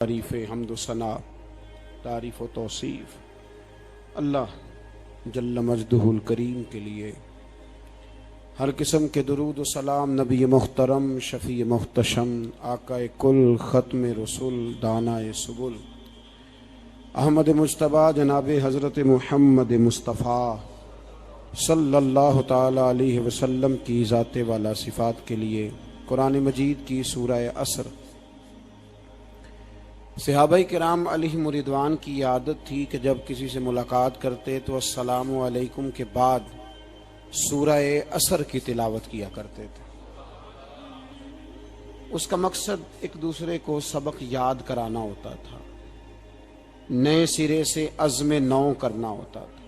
تعریف حمد و ثنا، تعریف و توصیف اللہ جل مجدہ الکریم کے لیے، ہر قسم کے درود و سلام نبی محترم، شفیع محتشم، آقا کل، ختم رسول، دانائے سبل، احمد مجتبیٰ جناب حضرت محمد مصطفیٰ صلی اللہ تعالی علیہ وسلم کی ذات والا صفات کے لیے قرآن مجید کی سورہ عصر۔ صحابہ کرام علیہم رضوان کی عادت تھی کہ جب کسی سے ملاقات کرتے تو السلام علیکم کے بعد سورہ عصر کی تلاوت کیا کرتے تھے۔ اس کا مقصد ایک دوسرے کو سبق یاد کرانا ہوتا تھا، نئے سرے سے عزم نو کرنا ہوتا تھا۔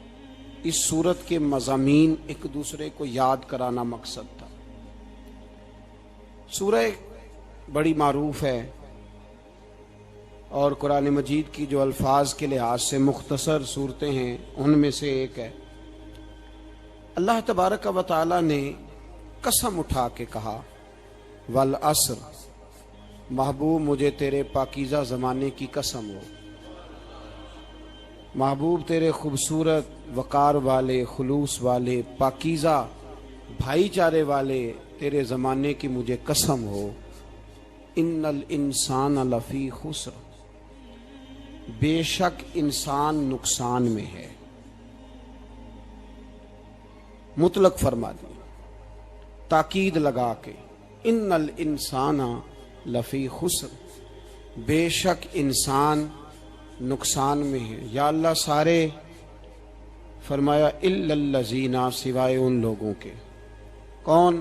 اس سورت کے مضامین ایک دوسرے کو یاد کرانا مقصد تھا۔ سورہ بڑی معروف ہے اور قرآن مجید کی جو الفاظ کے لحاظ سے مختصر صورتیں ہیں ان میں سے ایک ہے۔ اللہ تبارک و تعالی نے قسم اٹھا کے کہا والعصر، محبوب مجھے تیرے پاکیزہ زمانے کی قسم ہو، محبوب تیرے خوبصورت وقار والے، خلوص والے، پاکیزہ بھائی چارے والے تیرے زمانے کی مجھے قسم ہو، ان الانسان لفی خسر، بے شک انسان نقصان میں ہے۔ مطلق فرما دی، تاکید لگا کے، ان الانسان لفی خسر، بے شک انسان نقصان میں ہے۔ یا اللہ سارے، فرمایا الا الذین، سوائے ان لوگوں کے، کون؟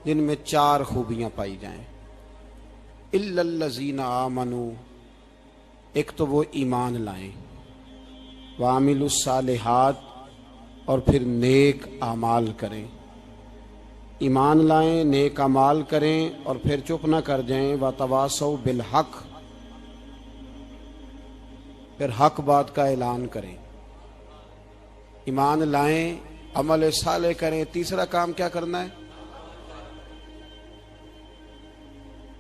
جن میں چار خوبیاں پائی جائیں۔ الا الذین آمنوا، ایک تو وہ ایمان لائیں، وعملوا الصالحات، اور پھر نیک اعمال کریں۔ ایمان لائیں، نیک اعمال کریں، اور پھر چپ نہ کر جائیں، وتواصوا بالحق، پھر حق بات کا اعلان کریں۔ ایمان لائیں، عمل صالح کریں، تیسرا کام کیا کرنا ہے؟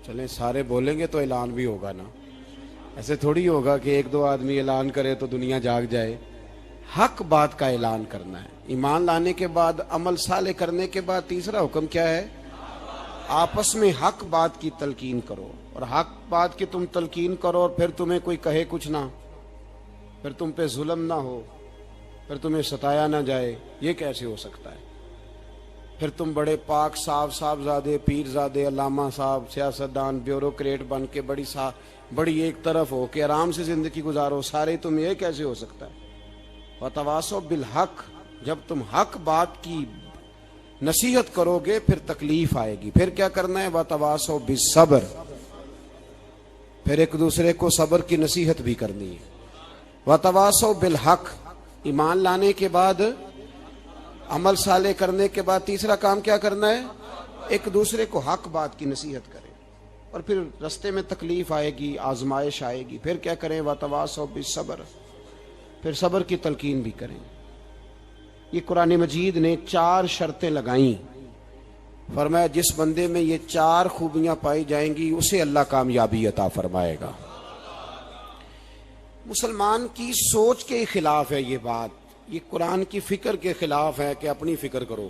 چلیں سارے بولیں گے تو اعلان بھی ہوگا نا، ایسے تھوڑی ہوگا کہ ایک دو آدمی اعلان کرے تو دنیا جاگ جائے۔ حق بات کا اعلان کرنا ہے۔ ایمان لانے کے بعد، عمل صالح کرنے کے بعد تیسرا حکم کیا ہے؟ آپس میں حق بات کی تلقین کرو، اور حق بات کی تم تلقین کرو اور پھر تمہیں کوئی کہے کچھ نہ، پھر تم پہ ظلم نہ ہو، پھر تمہیں ستایا نہ جائے، یہ کیسے ہو سکتا ہے؟ پھر تم بڑے پاک صاحبزادے، پیرزادے، علامہ صاحب، سیاستدان، بیوروکریٹ بن کے بڑی ایک طرف ہو کے آرام سے زندگی گزارو سارے، تم یہ کیسے ہو سکتا ہے؟ وتواصوا بالحق، جب تم حق بات کی نصیحت کرو گے پھر تکلیف آئے گی۔ پھر کیا کرنا ہے؟ وتواصوا بالصبر، پھر ایک دوسرے کو صبر کی نصیحت بھی کرنی ہے۔ وتواصوا بالحق، ایمان لانے کے بعد، عمل صالح کرنے کے بعد تیسرا کام کیا کرنا ہے؟ ایک دوسرے کو حق بات کی نصیحت کریں، اور پھر رستے میں تکلیف آئے گی، آزمائش آئے گی، پھر کیا کریں؟ وتواصوا بالصبر، پھر صبر کی تلقین بھی کریں۔ یہ قرآن مجید نے چار شرطیں لگائیں، فرمایا جس بندے میں یہ چار خوبیاں پائی جائیں گی اسے اللہ کامیابی عطا فرمائے گا۔ مسلمان کی سوچ کے خلاف ہے یہ بات، یہ قرآن کی فکر کے خلاف ہے کہ اپنی فکر کرو۔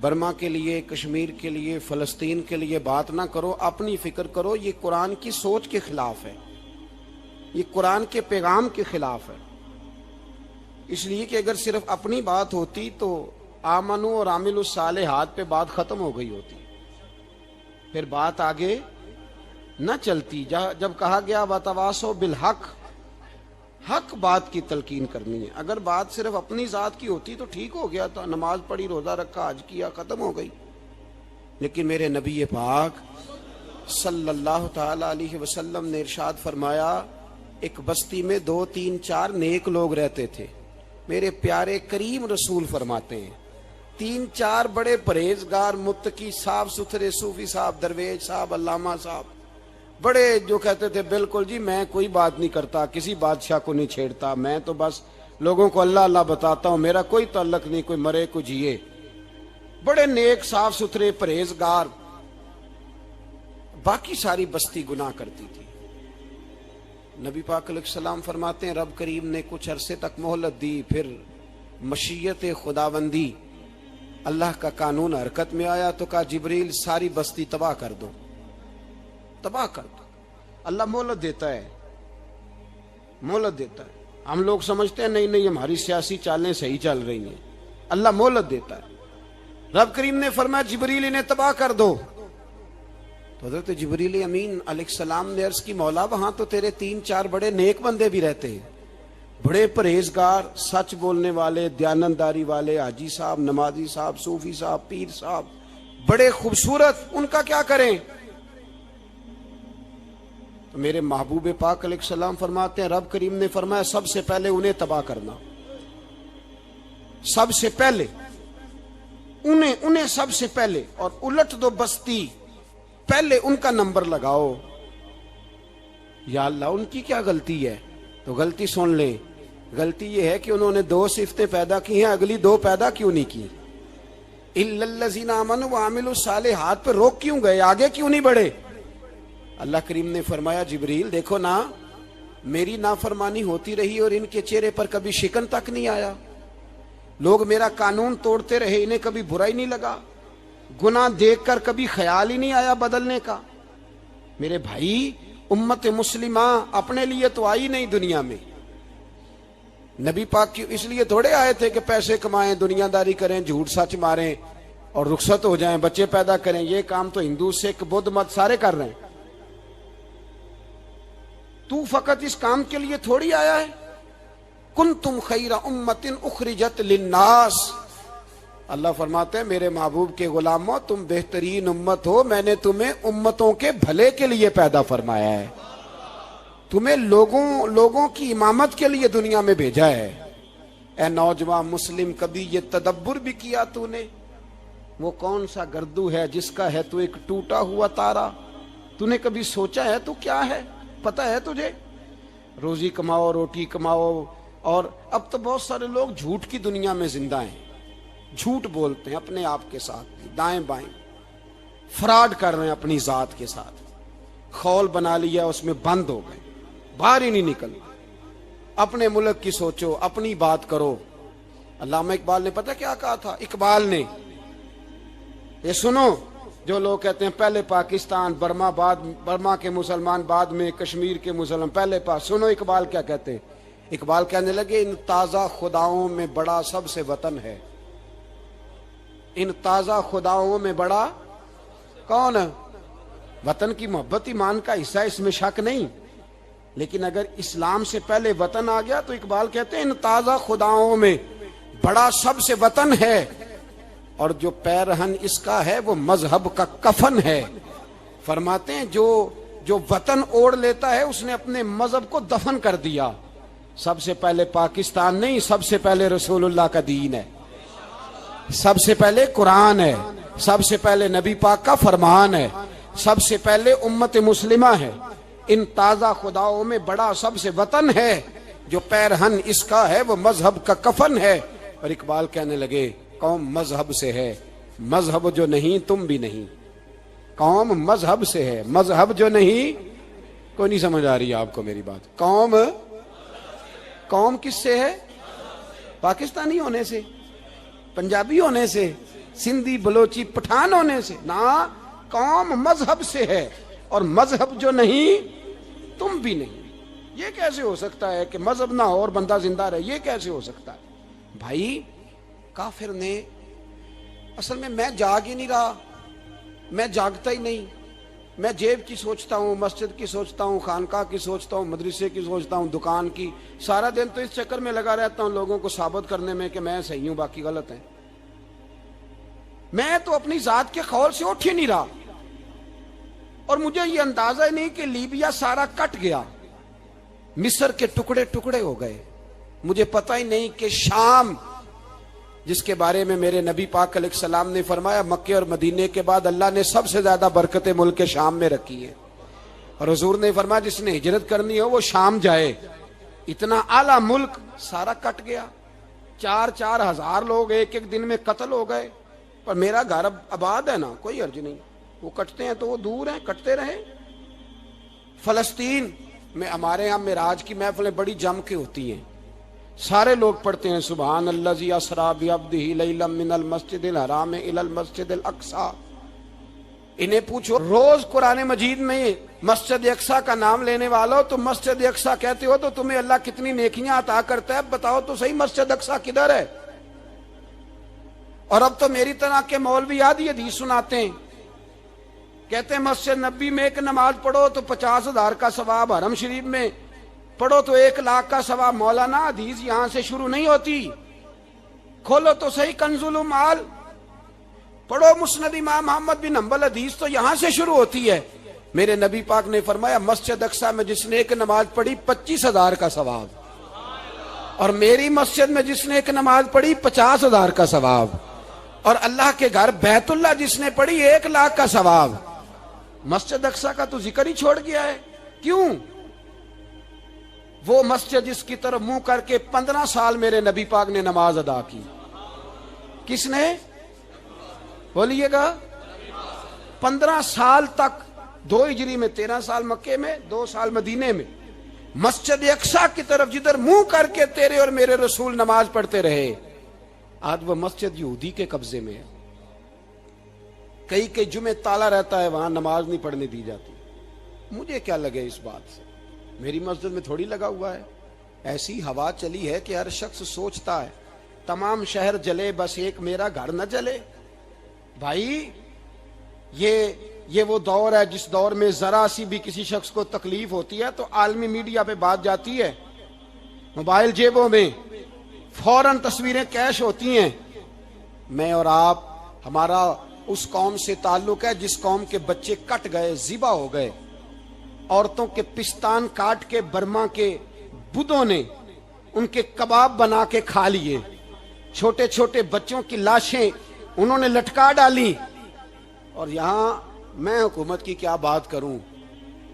برما کے لیے، کشمیر کے لیے، فلسطین کے لیے بات نہ کرو، اپنی فکر کرو۔ یہ قرآن کی سوچ کے خلاف ہے، یہ قرآن کے پیغام کے خلاف ہے۔ اس لیے کہ اگر صرف اپنی بات ہوتی تو آمنو اور عاملوا الصالحات پہ بات ختم ہو گئی ہوتی، پھر بات آگے نہ چلتی۔ جب کہا گیا وتواصوا بالحق، حق بات کی تلقین کرنی ہے۔ اگر بات صرف اپنی ذات کی ہوتی تو ٹھیک ہو گیا تھا، نماز پڑھی، روزہ رکھا، حج کیا، ختم ہو گئی۔ لیکن میرے نبی پاک صلی اللہ تعالی علیہ وسلم نے ارشاد فرمایا، ایک بستی میں 2 3 4 نیک لوگ رہتے تھے۔ میرے پیارے کریم رسول فرماتے ہیں 3 4 بڑے پرہیزگار، متقی، صاف ستھرے صوفی صاحب، درویش صاحب، علامہ صاحب، بڑے جو کہتے تھے بالکل جی میں کوئی بات نہیں کرتا، کسی بادشاہ کو نہیں چھیڑتا، میں تو بس لوگوں کو اللہ اللہ بتاتا ہوں، میرا کوئی تعلق نہیں، کوئی مرے کوئی جیے۔ بڑے نیک، صاف ستھرے، پرہیزگار، باقی ساری بستی گناہ کرتی تھی۔ نبی پاک علیہ السلام فرماتے ہیں رب کریم نے کچھ عرصے تک مہلت دی، پھر مشیت خداوندی اللہ کا قانون حرکت میں آیا تو کہا جبریل ساری بستی تباہ کر دو، تباہ کر دو۔ اللہ مہلت دیتا ہے، مہلت دیتا ہے۔ ہم لوگ سمجھتے ہیں نہیں نہیں ہماری سیاسی چالیں صحیح چل رہی ہیں، اللہ مہلت دیتا ہے۔ رب کریم نے فرمایا جبریل انہیں تباہ کر دو، تو حضرت جبریل امین علیہ السلام نے عرض کی مولا وہاں تو تیرے 3-4 بڑے نیک بندے بھی رہتے ہیں، بڑے پرہیزگار، سچ بولنے والے، دیانتداری والے، حاجی صاحب، نمازی صاحب، صوفی صاحب، پیر صاحب، بڑے خوبصورت، ان کا کیا کریں؟ تو میرے محبوب پاک علیہ السلام فرماتے ہیں رب کریم نے فرمایا سب سے پہلے انہیں تباہ کرنا، سب سے پہلے انہیں سب سے پہلے، اور الٹ دو بستی، پہلے ان کا نمبر لگاؤ۔ یا اللہ ان کی کیا غلطی ہے؟ تو غلطی سن لیں، غلطی یہ ہے کہ انہوں نے 2 صفتیں پیدا کی ہیں، اگلی 2 پیدا کیوں نہیں کی؟ الا الذین آمنوا وعملوا الصالحات پہ روک کیوں گئے؟ آگے کیوں نہیں بڑھے؟ اللہ کریم نے فرمایا جبریل دیکھو نا، میری نافرمانی ہوتی رہی اور ان کے چہرے پر کبھی شکن تک نہیں آیا، لوگ میرا قانون توڑتے رہے، انہیں کبھی برا ہی نہیں لگا، گناہ دیکھ کر کبھی خیال ہی نہیں آیا بدلنے کا۔ میرے بھائی امت مسلمہ اپنے لیے تو آئی نہیں دنیا میں، نبی پاک کی اس لیے تھوڑے آئے تھے کہ پیسے کمائیں، دنیا داری کریں، جھوٹ سچ ماریں اور رخصت ہو جائیں، بچے پیدا کریں۔ یہ کام تو ہندو سکھ بدھ مت سارے کر رہے ہیں، تو فقط اس کام کے لیے تھوڑی آیا ہے۔ کنتم خیر امت اخرجت للناس، اللہ فرماتے ہیں میرے محبوب کے غلاموں تم بہترین امت ہو، میں نے تمہیں امتوں کے بھلے کے لیے پیدا فرمایا ہے، تمہیں لوگوں کی امامت کے لیے دنیا میں بھیجا ہے۔ اے نوجوان مسلم کبھی یہ تدبر بھی کیا تو نے؟ وہ کون سا گردو ہے جس کا ہے تو ایک ٹوٹا ہوا تارا؟ تو نے کبھی سوچا ہے تو کیا ہے؟ پتہ ہے تجھے؟ روزی کماؤ، روٹی کماؤ، اور اب تو بہت سارے لوگ جھوٹ کی دنیا میں زندہ ہیں، جھوٹ بولتے ہیں اپنے آپ کے ساتھ، دائیں بائیں فراڈ کر رہے ہیں اپنی ذات کے ساتھ، خول بنا لیا اس میں بند ہو گئے، باہر ہی نہیں نکل۔ اپنے ملک کی سوچو، اپنی بات کرو۔ علامہ اقبال نے پتہ کیا کہا تھا؟ اقبال نے، یہ سنو جو لوگ کہتے ہیں پہلے پاکستان، برما کے مسلمان بعد میں کشمیر کے مسلمان، پہلے سنو اقبال کیا کہتے ہیں۔ اقبال کہنے لگے ان تازہ خداؤں میں بڑا سب سے وطن ہے، ان تازہ خداؤں میں بڑا کون ہے؟ وطن کی محبت ایمان کا حصہ، اس میں شک نہیں، لیکن اگر اسلام سے پہلے وطن آ گیا تو اقبال کہتے ہیں ان تازہ خداؤں میں بڑا سب سے وطن ہے، اور جو پیرہن اس کا ہے وہ مذہب کا کفن ہے۔ فرماتے ہیں جو وطن اوڑھ لیتا ہے اس نے اپنے مذہب کو دفن کر دیا۔ سب سے پہلے پاکستان نہیں، سب سے پہلے رسول اللہ کا دین ہے، سب سے پہلے قرآن ہے، سب سے پہلے نبی پاک کا فرمان ہے، سب سے پہلے امت مسلمہ ہے۔ ان تازہ خداؤں میں بڑا سب سے وطن ہے، جو پیرہن اس کا ہے وہ مذہب کا کفن ہے۔ اور اقبال کہنے لگے قوم مذہب سے ہے، مذہب جو نہیں تم بھی نہیں۔ قوم مذہب سے ہے، مذہب جو نہیں، کوئی نہیں سمجھ آ رہی آپ کو میری بات؟ قوم کس سے ہے؟ پاکستانی ہونے سے، پنجابی ہونے سے، سندھی بلوچی پٹھان ہونے سے نہ، قوم مذہب سے ہے، اور مذہب جو نہیں تم بھی نہیں۔ یہ کیسے ہو سکتا ہے کہ مذہب نہ ہو اور بندہ زندہ رہے؟ یہ کیسے ہو سکتا ہے؟ بھائی کافر نے اصل میں جاگ ہی نہیں رہا، میں جاگتا ہی نہیں، میں جیب کی سوچتا ہوں، مسجد کی سوچتا ہوں، خانقاہ کی سوچتا ہوں، مدرسے کی سوچتا ہوں، دکان کی، سارا دن تو اس چکر میں لگا رہتا ہوں لوگوں کو ثابت کرنے میں کہ میں صحیح ہوں باقی غلط ہیں۔ میں تو اپنی ذات کے خول سے اٹھ ہی نہیں رہا، اور مجھے یہ اندازہ ہی نہیں کہ لیبیا سارا کٹ گیا، مصر کے ٹکڑے ٹکڑے ہو گئے، مجھے پتہ ہی نہیں کہ شام جس کے بارے میں میرے نبی پاک علیہ السلام نے فرمایا مکے اور مدینے کے بعد اللہ نے سب سے زیادہ برکتیں ملک شام میں رکھی ہیں، اور حضور نے فرمایا جس نے ہجرت کرنی ہو وہ شام جائے۔ اتنا اعلیٰ ملک سارا کٹ گیا، 4,000 لوگ ایک دن میں قتل ہو گئے، پر میرا گھر آباد ہے نا، کوئی حرج نہیں۔ وہ کٹتے ہیں تو وہ دور ہیں، کٹتے رہے۔ فلسطین میں ہمارے یہاں معراج کی محفلیں بڑی جم کے ہوتی ہیں، سارے لوگ پڑھتے ہیں سبحان الذی اسریٰ بعبدہ لیلا من المسجد الحرام الی المسجد الاقصی۔ انہیں پوچھو روز قرآن مجید میں مسجد اقصی کا نام لینے والوں، تم مسجد اقصی کہتے ہو تو تمہیں اللہ کتنی نیکیاں عطا کرتا ہے، بتاؤ تو صحیح مسجد اقصی کدھر ہے؟ اور اب تو میری طرح کے مولوی آدھی حدیث سناتے ہیں، کہتے ہیں مسجد نبی میں ایک نماز پڑھو تو 50,000 کا ثواب، حرم شریف میں پڑھو تو 1,00,000 کا ثواب۔ مولانا حدیث یہاں سے شروع نہیں ہوتی، کھولو تو صحیح کنز المال، پڑھو مسند امام محمد بن حنبل، حدیث تو یہاں سے شروع ہوتی ہے۔ میرے نبی پاک نے فرمایا مسجد اقصی میں جس نے ایک نماز پڑھی 25,000 کا ثواب، اور میری مسجد میں جس نے ایک نماز پڑھی 50,000 کا ثواب، اور اللہ کے گھر بیت اللہ جس نے پڑھی 1,00,000 کا ثواب۔ مسجد اقصی کا تو ذکر ہی چھوڑ گیا ہے، کیوں؟ وہ مسجد جس کی طرف منہ کر کے 15 سال میرے نبی پاک نے نماز ادا کی، کس نے؟ بولیے گا 15 سال تک، 2 ہجری میں 13 سال مکے میں، 2 سال مدینے میں، مسجد اقصی کی طرف جدھر منہ کر کے تیرے اور میرے رسول نماز پڑھتے رہے۔ آج وہ مسجد یہودی کے قبضے میں ہے، کئی جمعے تالا رہتا ہے، وہاں نماز نہیں پڑھنے دی جاتی۔ مجھے کیا لگے اس بات سے، میری مسجد میں تھوڑی لگا ہوا ہے۔ ایسی ہوا چلی ہے کہ ہر شخص سوچتا ہے تمام شہر جلے بس ایک میرا گھر نہ جلے۔ بھائی یہ وہ دور ہے جس دور میں ذرا سی بھی کسی شخص کو تکلیف ہوتی ہے تو عالمی میڈیا پہ بات جاتی ہے، موبائل جیبوں میں فوراً تصویریں کیش ہوتی ہیں۔ میں اور آپ، ہمارا اس قوم سے تعلق ہے جس قوم کے بچے کٹ گئے، ذبح ہو گئے، عورتوں کے پستان کاٹ کے برما کے بدھوں نے ان کے کباب بنا کے کھا لیے، چھوٹے چھوٹے بچوں کی لاشیں انہوں نے لٹکا ڈالی۔ اور یہاں میں حکومت کی کیا بات کروں،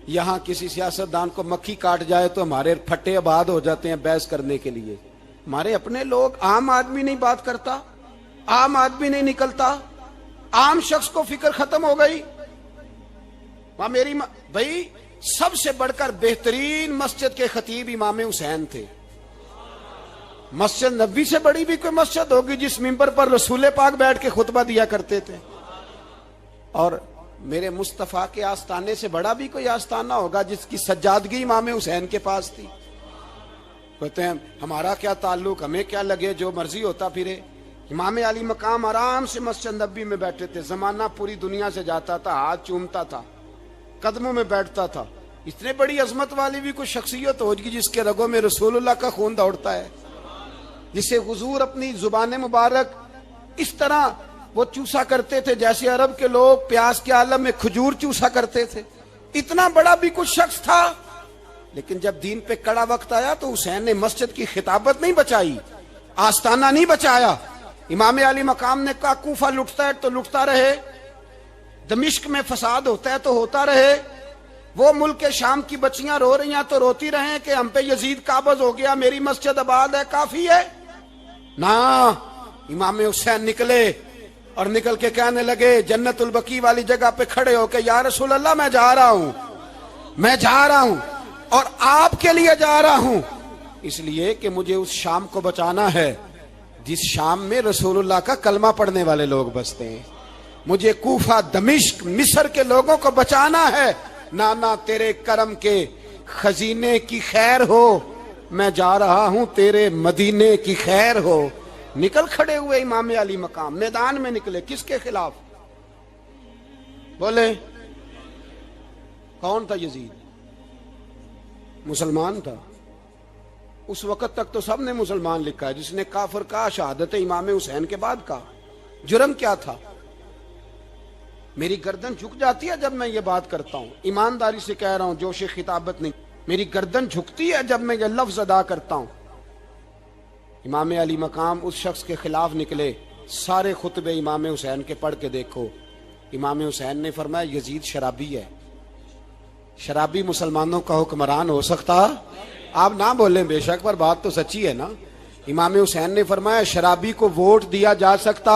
یہاں کسی سیاستدان کو مکھی کاٹ جائے تو ہمارے پھٹے آباد ہو جاتے ہیں بحث کرنے کے لیے۔ ہمارے اپنے لوگ، عام آدمی نہیں بات کرتا، عام آدمی نہیں نکلتا، عام شخص کو فکر ختم ہو گئی۔ وہاں میری بھائی سب سے بڑھ کر بہترین مسجد کے خطیب امام حسین تھے۔ مسجد نبی سے بڑی بھی کوئی مسجد ہوگی جس ممبر پر رسول پاک بیٹھ کے خطبہ دیا کرتے تھے؟ اور میرے مصطفیٰ کے آستانے سے بڑا بھی کوئی آستانہ ہوگا جس کی سجادگی امام حسین کے پاس تھی؟ کہتے ہیں ہمارا کیا تعلق، ہمیں کیا لگے، جو مرضی ہوتا پھرے۔ امام علی مقام آرام سے مسجد نبی میں بیٹھے تھے، زمانہ پوری دنیا سے جاتا تھا، ہاتھ چومتا تھا، قدموں میں بیٹھتا تھا۔ اتنے بڑی عظمت والی بھی کوئی شخصیت ہوگی جس کے رگوں میں رسول اللہ کا خون دوڑتا ہے، جسے حضور اپنی زبان مبارک اس طرح وہ چوسا کرتے تھے جیسے عرب کے لوگ پیاس کے عالم میں کھجور چوسا کرتے تھے۔ اتنا بڑا بھی کچھ شخص تھا، لیکن جب دین پہ کڑا وقت آیا تو حسین نے مسجد کی خطابت نہیں بچائی، آستانہ نہیں بچایا۔ امام علی مقام نے کہا کوفہ لٹتا ہے تو لٹتا رہے، دمشق میں فساد ہوتا ہے تو ہوتا رہے، وہ ملک شام کی بچیاں رو رہی ہیں تو روتی رہیں کہ ہم پہ یزید قابض ہو گیا، میری مسجد آباد ہے، کافی ہے نا۔ امام حسین نکلے اور نکل کے کہنے لگے جنت البقیع والی جگہ پہ کھڑے ہو کے، یا رسول اللہ میں جا رہا ہوں، میں جا رہا ہوں، اور آپ کے لیے جا رہا ہوں، اس لیے کہ مجھے اس شام کو بچانا ہے جس شام میں رسول اللہ کا کلمہ پڑھنے والے لوگ بستے ہیں۔ مجھے کوفہ، دمشق، مصر کے لوگوں کو بچانا ہے۔ نانا تیرے کرم کے خزینے کی خیر ہو، میں جا رہا ہوں تیرے مدینے کی خیر ہو۔ نکل کھڑے ہوئے امام علی مقام، میدان میں نکلے، کس کے خلاف؟ بولے کون تھا؟ یزید مسلمان تھا، اس وقت تک تو سب نے مسلمان لکھا ہے، جس نے کافر کہا شہادت امام حسین کے بعد کہا۔ جرم کیا تھا؟ میری گردن جھک جاتی ہے جب میں یہ بات کرتا ہوں، ایمانداری سے کہہ رہا ہوں، جوش خطابت نہیں، میری گردن جھکتی ہے جب میں یہ لفظ ادا کرتا ہوں۔ امام علی مقام اس شخص کے خلاف نکلے، سارے خطبے امام حسین کے پڑھ کے دیکھو۔ امام حسین نے فرمایا یزید شرابی ہے، شرابی مسلمانوں کا حکمران ہو سکتا؟ آپ نہ بولیں بے شک، پر بات تو سچی ہے نا۔ امام حسین نے فرمایا شرابی کو ووٹ دیا جا سکتا؟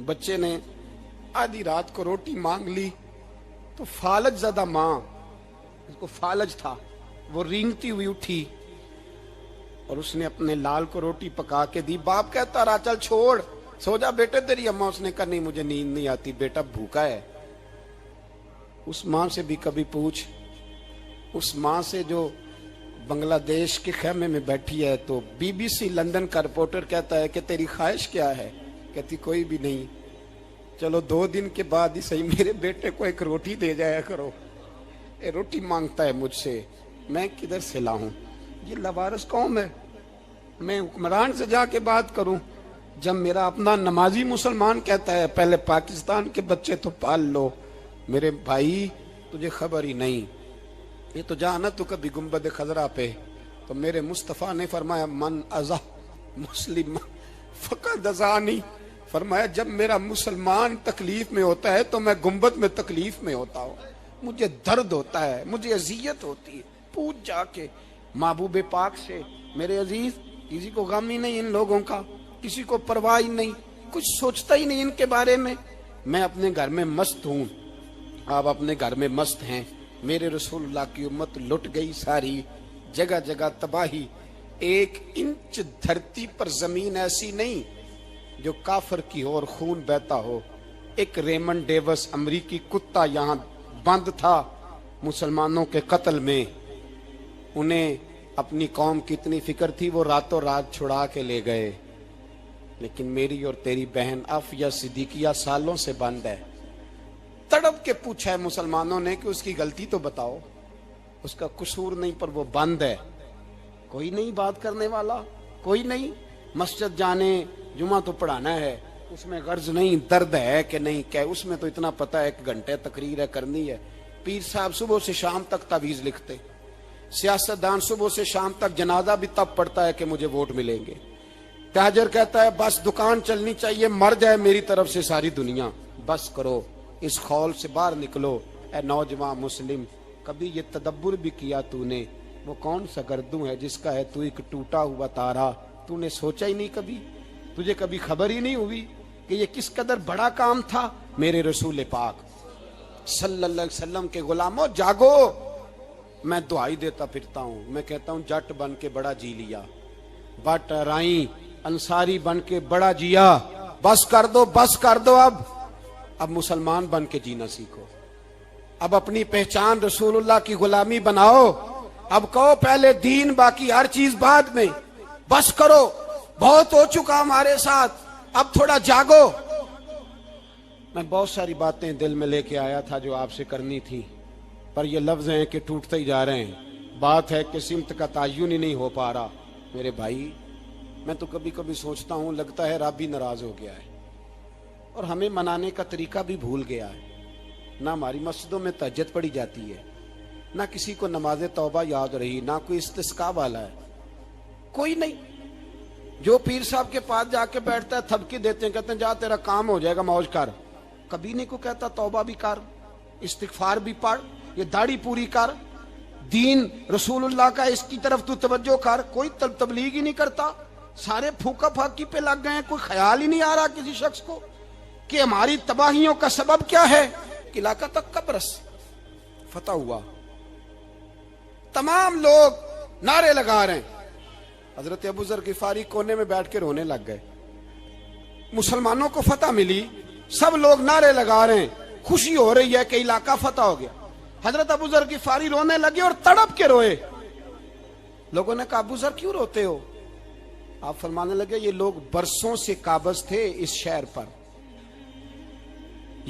بچے نے آدھی رات کو روٹی مانگ لی تو فالج زدہ ماں، اس کو فالج تھا، وہ رینگتی ہوئی اٹھی اور اس نے اپنے لال کو روٹی پکا کے دی۔ باپ کہتا رہا چل چھوڑ، سو جا بیٹے تیری اماں۔ اس نے کہا نہیں مجھے نیند نہیں آتی، بیٹا بھوکا ہے۔ اس ماں سے بھی کبھی پوچھ، اس ماں سے جو بنگلہ دیش کے خیمے میں بیٹھی ہے، تو بی بی سی لندن کا رپورٹر کہتا ہے کہ تیری خواہش کیا ہے؟ کہتی کوئی بھی نہیں، چلو 2 دن کے بعد ہی صحیح میرے بیٹے کو ایک روٹی دے جایا کرو، اے روٹی مانگتا ہے مجھ سے، میں کدھر سے لاؤں؟ یہ لوارث قوم ہے، میں حکمران سے جا کے بات کروں؟ جب میرا اپنا نمازی مسلمان کہتا ہے پہلے پاکستان کے بچے تو پال لو، میرے بھائی تجھے خبر ہی نہیں، یہ تو جانا تو کبھی گنبد خضرا پہ، تو میرے مصطفیٰ نے فرمایا من ازا مسلم فقد ازانی، فرمایا جب میرا مسلمان تکلیف میں ہوتا ہے تو میں گنبد میں تکلیف میں ہوتا ہوں، مجھے درد ہوتا ہے، مجھے اذیت ہوتی ہے۔ پوچھ جا کے محبوب پاک سے، میرے عزیز کسی کو غم ہی نہیں ان لوگوں کا، کسی کو پرواہ ہی نہیں، کچھ سوچتا ہی نہیں ان کے بارے میں۔ میں اپنے گھر میں مست ہوں، آپ اپنے گھر میں مست ہیں۔ میرے رسول اللہ کی امت لٹ گئی ساری، جگہ جگہ تباہی، 1 انچ دھرتی پر زمین ایسی نہیں جو کافر کی ہو اور خون بہتا ہو۔ ایک ریمنڈ ڈیوس امریکی کتا یہاں بند تھا مسلمانوں کے قتل میں، انہیں اپنی قوم کی اتنی فکر تھی وہ راتوں رات چھڑا کے لے گئے، لیکن میری اور تیری بہن عافیہ صدیقیہ سالوں سے بند ہے۔ تڑپ کے پوچھا ہے مسلمانوں نے کہ اس کی غلطی تو بتاؤ، اس کا قصور نہیں پر وہ بند ہے، کوئی نہیں بات کرنے والا، کوئی نہیں۔ مسجد جانے جمعہ تو پڑھانا ہے، اس میں غرض نہیں درد ہے کہ نہیں کہ، اس میں تو اتنا پتہ ہے 1 گھنٹے تقریر ہے کرنی ہے۔ پیر صاحب صبح سے شام تک تعویذ لکھتے، سیاستدان صبح سے شام تک جنازہ بھی تب پڑتا ہے کہ مجھے ووٹ ملیں گے۔ تاجر کہتا ہے بس دکان چلنی چاہیے، مر جائے میری طرف سے ساری دنیا، بس کرو، اس خول سے باہر نکلو۔ اے نوجوان مسلم، کبھی یہ تدبر بھی کیا تو نے، وہ کون سا گردوں ہے جس کا ہے تو ایک ٹوٹا ہوا تارا؟ تو نے سوچا ہی نہیں کبھی، تجھے کبھی خبر ہی نہیں ہوئی کہ یہ کس قدر بڑا کام تھا؟ میرے رسول پاک صلی اللہ علیہ وسلم کے غلاموں جاگو۔ میں دعائی دیتا پھرتا ہوں، میں کہتا ہوں جٹ بن کے بڑا جی لیا، بٹ رائیں انصاری بن کے بڑا جیا، بس کر دو، بس کر دو۔ اب مسلمان بن کے جینا سیکھو، اب اپنی پہچان رسول اللہ کی غلامی بناؤ، اب کہو پہلے دین باقی ہر چیز بعد میں، بس کرو، بہت ہو چکا ہمارے ساتھ، اب تھوڑا جاگو۔ میں بہت ساری باتیں دل میں لے کے آیا تھا جو آپ سے کرنی تھی، پر یہ لفظ ہیں کہ ٹوٹتے ہی جا رہے ہیں، بات ہے کہ سمت کا تعین ہی نہیں ہو پا رہا۔ میرے بھائی میں تو کبھی کبھی سوچتا ہوں لگتا ہے رب بھی ناراض ہو گیا ہے اور ہمیں منانے کا طریقہ بھی بھول گیا ہے، نہ ہماری مسجدوں میں تہجد پڑھی جاتی ہے، نہ کسی کو نماز توبہ یاد رہی، نہ کوئی استسقاء والا ہے، کوئی نہیں۔ جو پیر صاحب کے پاس جا کے بیٹھتا ہے تھپکی دیتے ہیں، کہتے ہیں جا تیرا کام ہو جائے گا موج کر، کبھی نہیں کو کہتا توبہ بھی کر، استغفار بھی پڑھ، یہ داڑھی پوری کر، دین رسول اللہ کا اس کی طرف تو توجہ کر۔ کوئی تبلیغ ہی نہیں کرتا، سارے پھوکا پھاکی پہ لگ گئے ہیں، کوئی خیال ہی نہیں آ رہا کسی شخص کو کہ ہماری تباہیوں کا سبب کیا ہے۔ علاقہ تک قبرص فتح ہوا، تمام لوگ نعرے لگا رہے ہیں، حضرت ابو ذر غفاری کونے میں بیٹھ کے رونے لگ گئے۔ مسلمانوں کو فتح ملی، سب لوگ نعرے لگا رہے ہیں، خوشی ہو رہی ہے کہ علاقہ فتح ہو گیا۔ حضرت ابو ذر غفاری رونے لگے اور تڑپ کے روئے۔ لوگوں نے کہا ابو ذر کیوں روتے ہو؟ آپ فرمانے لگے یہ لوگ برسوں سے قابض تھے اس شہر پر،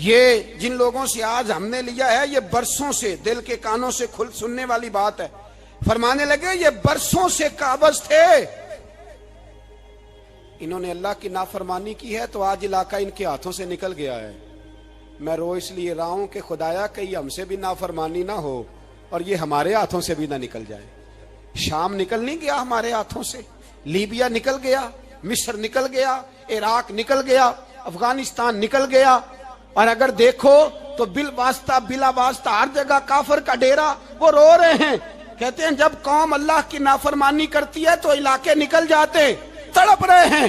یہ جن لوگوں سے آج ہم نے لیا ہے یہ برسوں سے، دل کے کانوں سے کھل سننے والی بات ہے، فرمانے لگے یہ برسوں سے قابض تھے، انہوں نے اللہ کی نافرمانی کی ہے تو آج علاقہ ان کے ہاتھوں سے نکل گیا ہے۔ میں رو اس لیے رہا ہوں کہ خدایا کہیں ہم سے بھی نافرمانی نہ ہو اور یہ ہمارے ہاتھوں سے بھی نہ نکل جائے۔ شام نکل نہیں گیا ہمارے ہاتھوں سے، لیبیا نکل گیا، مصر نکل گیا، عراق نکل گیا، افغانستان نکل گیا، اور اگر دیکھو تو بلا واسطہ ہر جگہ کافر کا ڈیرا، وہ رو رہے ہیں، کہتے ہیں جب قوم اللہ کی نافرمانی کرتی ہے تو علاقے نکل جاتے، تڑپ رہے ہیں،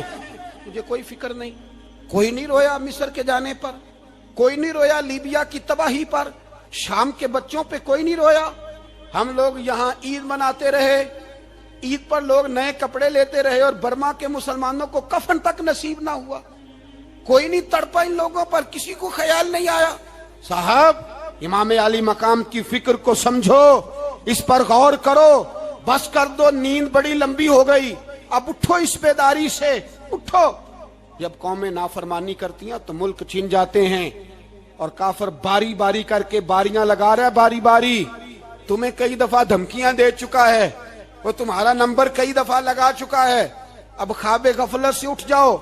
مجھے کوئی فکر نہیں، کوئی نہیں رویا مصر کے جانے پر, کوئی نہیں رویا لیبیا کی تباہی پر, شام کے بچوں پہ کوئی نہیں رویا. ہم لوگ یہاں عید مناتے رہے, عید پر لوگ نئے کپڑے لیتے رہے, اور برما کے مسلمانوں کو کفن تک نصیب نہ ہوا. کوئی نہیں تڑپا ان لوگوں پر, کسی کو خیال نہیں آیا. صاحب امام علی مقام کی فکر کو سمجھو, اس پر غور کرو, بس کر دو, نیند بڑی لمبی ہو گئی, اب اٹھو اس بیداری سے, اٹھو. جب قومیں نافرمانی کرتی ہیں تو ملک چھن جاتے ہیں, اور کافر باری باری کر کے باریاں لگا رہا ہے, باری باری. تمہیں کئی دفعہ دھمکیاں دے چکا ہے, وہ تمہارا نمبر کئی دفعہ لگا چکا ہے. اب خواب غفلت سے اٹھ جاؤ,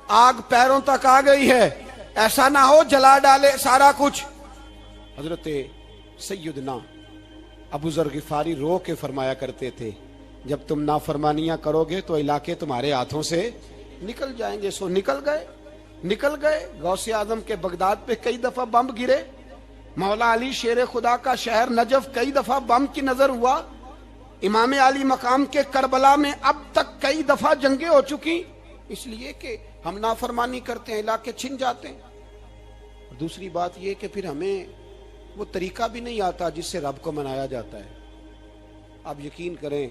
آگ پیروں تک آ گئی ہے, ایسا نہ ہو جلا ڈالے سارا کچھ. حضرت سیدنا ابو ذر غفاری رو کے فرمایا کرتے تھے, جب تم نافرمانیاں کرو گے تو علاقے تمہارے ہاتھوں سے نکل جائیں گے. سو نکل گئے. غوث اعظم کے بغداد پہ کئی دفعہ بم گرے, مولا علی شیر خدا کا شہر نجف کئی دفعہ بم کی نظر ہوا, امام علی مقام کے کربلا میں اب تک کئی دفعہ جنگیں ہو چکی, اس لیے کہ ہم نافرمانی کرتے ہیں, علاقے چھن جاتے ہیں. دوسری بات یہ کہ پھر ہمیں وہ طریقہ بھی نہیں آتا جس سے رب کو منایا جاتا ہے. آپ یقین کریں,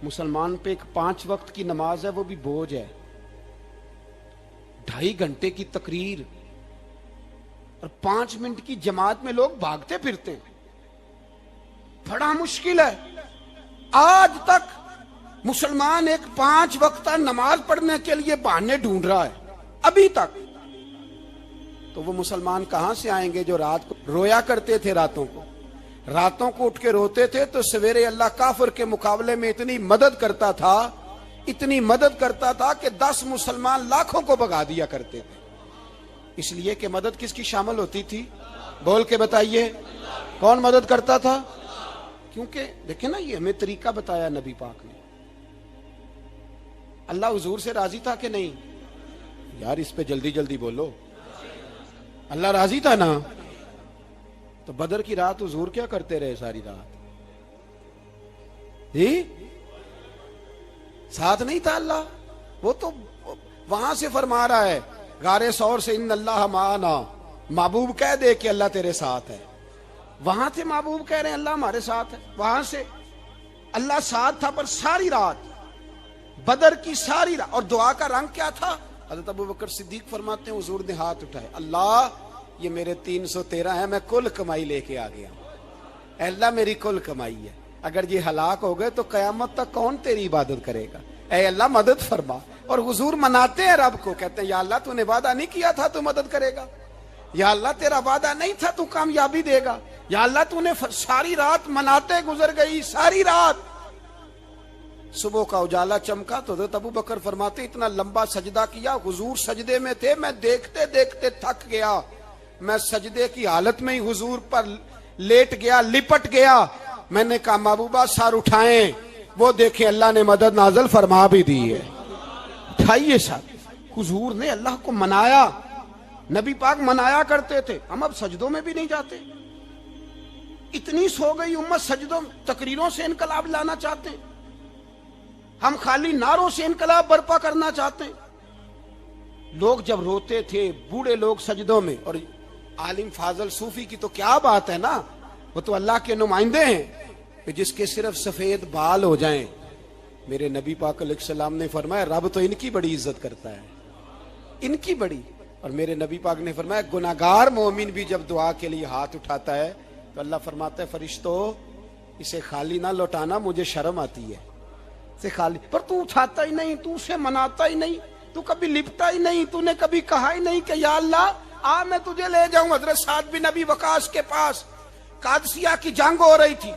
مسلمان پہ ایک 5 وقت کی نماز ہے, وہ بھی بوجھ ہے. 2.5 گھنٹے کی تقریر اور 5 منٹ کی جماعت میں لوگ بھاگتے پھرتے ہیں, بڑا مشکل ہے. آج تک مسلمان ایک 5 وقتہ نماز پڑھنے کے لیے بہانے ڈھونڈ رہا ہے, ابھی تک. تو وہ مسلمان کہاں سے آئیں گے جو رات کو رویا کرتے تھے, راتوں کو اٹھ کے روتے تھے, تو سویرے اللہ کافر کے مقابلے میں اتنی مدد کرتا تھا کہ 10 مسلمان لاکھوں کو بھگا دیا کرتے تھے. اس لیے کہ مدد کس کی شامل ہوتی تھی, بول کے بتائیے, کون مدد کرتا تھا؟ کیونکہ دیکھیں نا, یہ ہمیں طریقہ بتایا نبی پاک نے. اللہ حضور سے راضی تھا کہ نہیں؟ یار اس پہ جلدی جلدی بولو. اللہ راضی تھا نا؟ تو بدر کی رات حضور کیا کرتے رہے ساری رات؟ ساتھ نہیں تھا اللہ؟ وہ تو وہاں سے فرما رہا ہے غار ثور سے, ان اللہ معنا. محبوب کہہ دے کہ اللہ تیرے ساتھ ہے. وہاں سے محبوب کہہ رہے ہیں اللہ ہمارے ساتھ ہے, وہاں سے اللہ ساتھ تھا. پر ساری رات, بدر کی ساری رات. اور دعا کا رنگ کیا تھا؟ حضرت ابو بکر صدیق فرماتے ہیں حضور نے ہاتھ اٹھائے, اللہ یہ میرے 313 ہیں, میں کل کمائی لے کے آ گیا. اے اللہ میری کل کمائی ہے, اگر یہ ہلاک ہو گئے تو قیامت تک کون تیری عبادت کرے گا؟ اے اللہ مدد فرما. اور حضور مناتے ہیں رب کو, کہتے ہیں یا اللہ تو نے وعدہ نہیں کیا تھا تو مدد کرے گا, یا اللہ تیرا وعدہ نہیں تھا تو کامیابی دے گا, یا اللہ تو نے ساری رات مناتے گزر گئی, ساری رات. صبح کا اجالا چمکا تو حضرت ابو بکر فرماتے اتنا لمبا سجدہ کیا, حضور سجدے میں تھے, میں دیکھتے دیکھتے تھک گیا, میں سجدے کی حالت میں ہی حضور پر لیٹ گیا, لپٹ گیا. میں نے کہا محبوبہ سر اٹھائیں, وہ دیکھیں اللہ نے مدد نازل فرما بھی دی ہے. اٹھائیے سر. حضور نے اللہ کو منایا, نبی پاک منایا کرتے تھے. ہم اب سجدوں میں بھی نہیں جاتے, اتنی سو گئی امت سجدوں, تقریروں سے انقلاب لانا چاہتے ہیں, ہم خالی نعروں سے انقلاب برپا کرنا چاہتے ہیں. لوگ جب روتے تھے, بوڑھے لوگ سجدوں میں, اور عالم فاضل صوفی کی تو کیا بات ہے نا, وہ تو اللہ کے نمائندے ہیں, کہ جس کے صرف سفید بال ہو جائیں. میرے نبی پاک علیہ السلام نے فرمایا رب تو ان کی بڑی عزت کرتا ہے, ان کی بڑی. اور میرے نبی پاک نے فرمایا گناہگار مومن بھی جب دعا کے لیے ہاتھ اٹھاتا ہے تو اللہ فرماتا ہے فرشتوں اسے خالی نہ لوٹانا, مجھے شرم آتی ہے سے خالی. پر تو اٹھاتا ہی نہیں, تو اسے مناتا ہی نہیں, تو کبھی لپٹا ہی نہیں, تو نے کبھی کہا ہی نہیں کہ یا اللہ آ میں تجھے لے جاؤں. حضرت سعد بن ابی وقاص کے پاس قادسیہ کی جنگ ہو رہی تھی,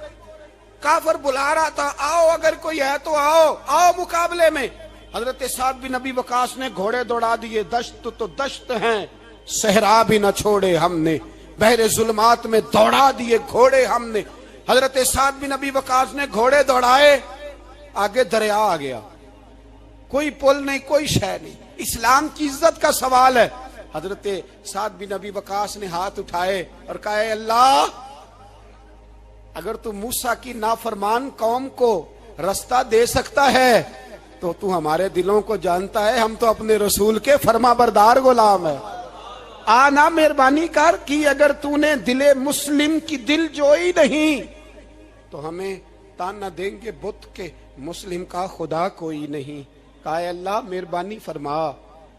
کافر بلا رہا تھا, آؤ اگر کوئی ہے تو آؤ مقابلے میں. حضرت سعد بن ابی وقاص نے گھوڑے دوڑا دیے, دشت تو دشت ہیں, صحرا بھی نہ چھوڑے ہم نے, بحر ظلمات میں دوڑا دیے گھوڑے ہم نے. حضرت سعد بن ابی وقاص نے گھوڑے دوڑائے, آگے دریا آ گیا, کوئی پل نہیں, کوئی شے نہیں. اسلام کی عزت کا سوال ہے. حضرت سعد بن ابی وقاص نے ہاتھ اٹھائے اور کہا اے اللہ اگر تو موسیٰ کی نافرمان قوم کو رستہ دے سکتا ہے تو تو ہمارے دلوں کو جانتا ہے، ہم تو اپنے رسول کے فرما بردار غلام ہے۔ آنا مہربانی کر کی اگر تو نے دل مسلم کی دل جوئی نہیں تو ہمیں تانا دیں گے بت کے مسلم کا خدا کوئی نہیں۔ کہا اے اللہ مہربانی فرما،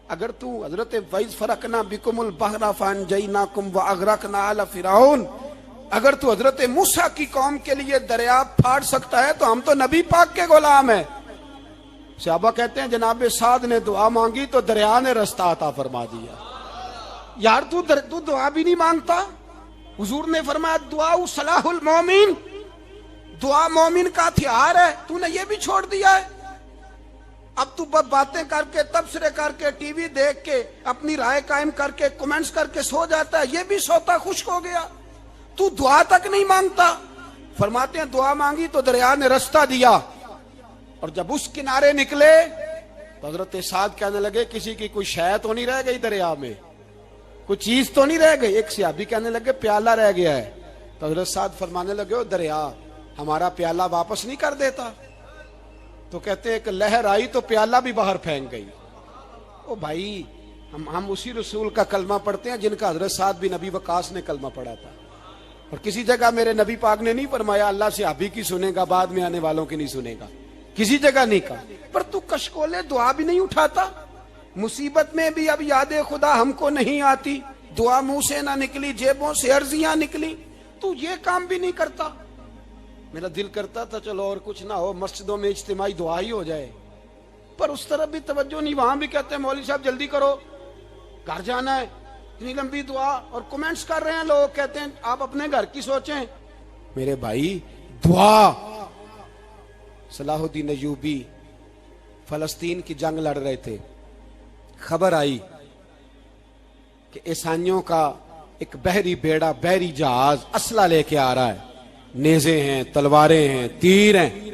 اگر تو حضرت وَإِذْ فَرَقْنَا بِكُمُ الْبَحْرَ فَأَنْجَيْنَاكُمْ وَأَغْرَقْنَا آلَ فِرْعَوْنَ، اگر تو حضرت موسیٰ کی قوم کے لیے دریا پھاڑ سکتا ہے تو ہم تو نبی پاک کے غلام ہیں۔ صحابہ کہتے ہیں جناب سعد نے دعا مانگی تو دریا نے رستہ عطا فرما دیا۔ یار تو دعا بھی نہیں مانگتا؟ حضور نے فرمایا دعا صلاح المومن، دعا مومن کا ہتھیار ہے، تو نے یہ بھی چھوڑ دیا ہے۔ اب تو باتیں کر کے تبصرے کر کے ٹی وی دیکھ کے اپنی رائے قائم کر کے کمنٹس کر کے سو جاتا ہے، یہ بھی سوتا خشک ہو گیا، تو دعا تک نہیں مانگتا۔ فرماتے ہیں دعا مانگی تو دریا نے رستہ دیا، اور جب اس کنارے نکلے تو حضرت سعد کہنے لگے کسی کی کوئی شے تو نہیں رہ گئی دریا میں، کوئی چیز تو نہیں رہ گئی۔ ایک صحابی کہنے لگے پیالہ رہ گیا ہے، تو حضرت سعد فرمانے لگے او دریا ہمارا پیالہ واپس نہیں کر دیتا؟ تو کہتے ہیں ایک لہر آئی تو پیالہ بھی باہر پھینک گئی۔ او بھائی ہم اسی رسول کا کلمہ پڑھتے ہیں جن کا حضرت سعد بن ابی وقاص نے کلمہ پڑھا تھا، اور کسی جگہ میرے نبی پاک نے نہیں فرمایا اللہ صحابی کی سنے گا بعد میں آنے والوں کی نہیں سنے گا، کسی جگہ نہیں کہا۔ پر تو کشکولے دعا بھی نہیں اٹھاتا، مصیبت میں بھی اب یاد خدا ہم کو نہیں آتی، دعا منہ سے نہ نکلی جیبوں سے عرضیاں نکلی، تو یہ کام بھی نہیں کرتا۔ میرا دل کرتا تھا چلو اور کچھ نہ ہو مسجدوں میں اجتماعی دعا ہی ہو جائے، پر اس طرف بھی توجہ نہیں، وہاں بھی کہتے ہیں مولوی صاحب جلدی کرو گھر جانا ہے، اتنی لمبی دعا، اور کمنٹس کر رہے ہیں لوگ کہتے ہیں آپ اپنے گھر کی سوچیں۔ میرے بھائی دعا، صلاح الدین ایوبی فلسطین کی جنگ لڑ رہے تھے، خبر آئی کہ عیسائیوں کا ایک بحری بیڑا بحری جہاز اسلحہ لے کے آ رہا ہے، نیزے ہیں تلواریں ہیں تیر ہیں۔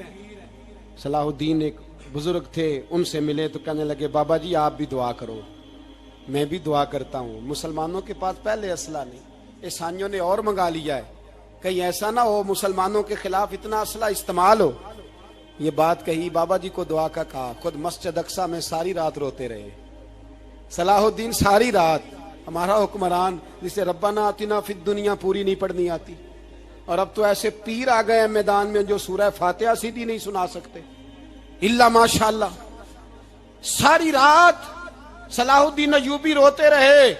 صلاح الدین ایک بزرگ تھے، ان سے ملے تو کہنے لگے بابا جی آپ بھی دعا کرو۔ میں بھی دعا کرتا ہوں، مسلمانوں کے پاس پہلے اسلحہ نہیں، عیسائیوں نے اور منگا لیا ہے، کہیں ایسا نہ ہو مسلمانوں کے خلاف اتنا اسلحہ استعمال ہو۔ یہ بات کہی، بابا جی کو دعا کا کہا، خود مسجد اقصیٰ میں ساری رات روتے رہے صلاح الدین، ساری رات۔ ہمارا حکمران جسے ربنا آتنا فی الدنیا پوری نہیں پڑھنی آتی، اور اب تو ایسے پیر آ گئے ہیں میدان میں جو سورہ فاتحہ سیدھی نہیں سنا سکتے الا ماشاءاللہ۔ ساری رات صلاح الدین ایوبی روتے رہے۔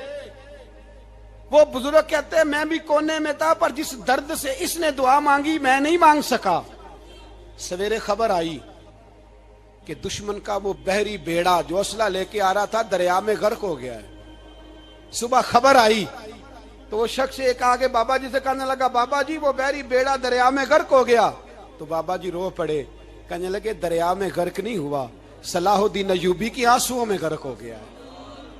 وہ بزرگ کہتے ہیں میں بھی کونے میں تھا، پر جس درد سے اس نے دعا مانگی میں نہیں مانگ سکا۔ سویرے خبر آئی کہ دشمن کا وہ بحری بیڑا جو اسلحہ لے کے آ رہا تھا دریا میں غرق ہو گیا ہے۔ صبح خبر آئی تو وہ شخص ایک آگے بابا جی سے کہنے لگا بابا جی وہ بحری بیڑا دریا میں غرق ہو گیا، تو بابا جی رو پڑے، کہنے لگے دریا میں غرق نہیں ہوا، صلاح الدین ایوبی کی آنسوؤں میں غرق ہو گیا ہے،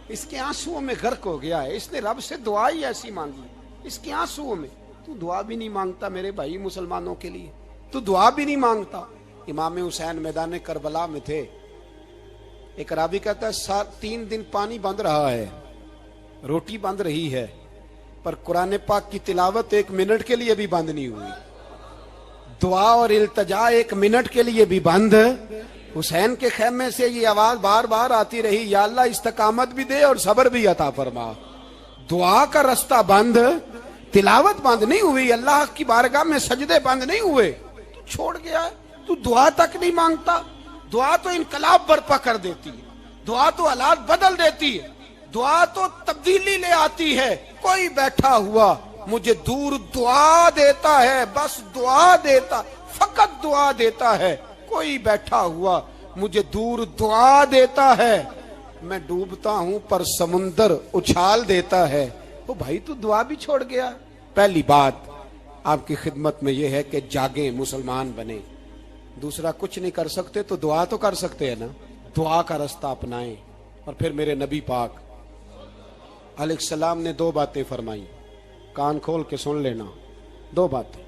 اس کے آنسوؤں میں غرق ہو گیا ہے، اس نے رب سے دعا ہی ایسی مانگی اس کے آنسوؤں میں۔ تو دعا بھی نہیں مانگتا میرے بھائی مسلمانوں کے لیے، تو دعا بھی نہیں مانگتا۔ امام حسین میدان کربلا میں تھے، ایک راوی کہتا ہے 3 دن پانی بند رہا ہے، روٹی بند رہی ہے، پر قرآن پاک کی تلاوت 1 منٹ کے لیے بھی بند نہیں ہوئی، دعا اور التجا 1 منٹ کے لیے بھی بند۔ حسین کے خیمے سے یہ آواز بار بار آتی رہی، یا اللہ استقامت بھی دے اور صبر بھی عطا فرما۔ دعا کا رستہ بند، تلاوت بند نہیں ہوئی، اللہ کی بارگاہ میں سجدے بند نہیں ہوئے، تو چھوڑ گیا ہے، تو دعا تک نہیں مانگتا۔ دعا تو انقلاب برپا کر دیتی ہے، دعا تو حالات بدل دیتی ہے، دعا تو تبدیلی لے آتی ہے۔ کوئی بیٹھا ہوا مجھے دور دعا دیتا ہے، بس دعا دیتا، فقط دعا دیتا ہے۔ کوئی بیٹھا ہوا مجھے دور دعا دیتا ہے، میں ڈوبتا ہوں پر سمندر اچھال دیتا ہے۔ وہ بھائی تو دعا بھی چھوڑ گیا۔ پہلی بات آپ کی خدمت میں یہ ہے کہ جاگیں، مسلمان بنیں۔ دوسرا کچھ نہیں کر سکتے تو دعا تو کر سکتے ہیں نا، دعا کا رستہ اپنائیں۔ اور پھر میرے نبی پاک علیہ السلام نے 2 باتیں فرمائی، کان کھول کے سن لینا، 2 باتیں۔